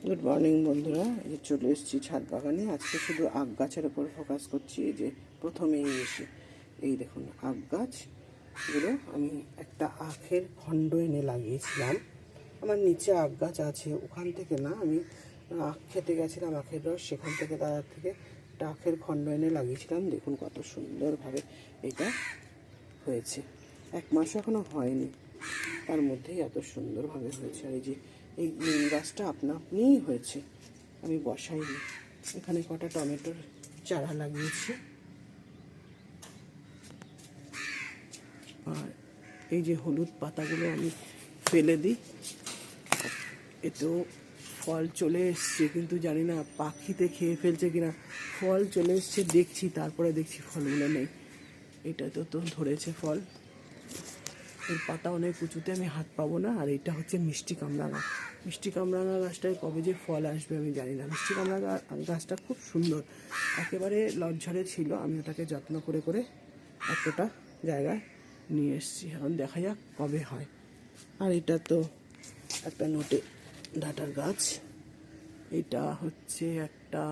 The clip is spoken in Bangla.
গুড মর্নিং বন্ধুরা, এই চলে এসেছি ছাদ বাগানে। আজকে শুধু আখ গাছের ওপর ফোকাস করছি। এই যে প্রথমেই এসে এই দেখুন আখ গাছগুলো আমি একটা আখের খণ্ড এনে লাগিয়েছিলাম। আমার নিচে আখ গাছ আছে, ওখান থেকে না, আমি আখ খেতে গেছিলাম, আখের রস, সেখান থেকে তার থেকে একটা আখের খণ্ড এনে লাগিয়েছিলাম। দেখুন কত সুন্দরভাবে এটা হয়েছে। 1 মাসও এখনও হয়নি, তার মধ্যেই এত সুন্দরভাবে হয়েছে। আর এই যে এই নিম গাছটা আপনা আপনিই হয়েছে, আমি বসাইনি। এখানে কটা টমেটোর চারা লাগিয়েছি। আর এই যে হলুদ পাতাগুলো আমি ফেলে দিই, এতেও ফল চলে এসছে, কিন্তু জানি না পাখিতে খেয়ে ফেলছে কিনা। ফল চলে এসছে দেখছি, তারপরে দেখছি ফলগুলো নেই। এটাতে তো ধরেছে ফল, এর পাতা অনেক উঁচুতে, আমি হাত পাবো না। আর এটা হচ্ছে মিষ্টি কামরাঙা। মিষ্টি কামরাঙা গাছটায় কবে যে ফল আসবে আমি জানি না। মিষ্টি কামরাঙা গাছটা খুব সুন্দর, একেবারে লজ্জারে ছিল। আমি ওটাকে যত্ন করে করে এতটা জায়গায় নিয়ে এসেছি। এখন দেখা যাক কবে হয়। আর এটা তো একটা নোটে ডাটার গাছ, এটা হচ্ছে একটা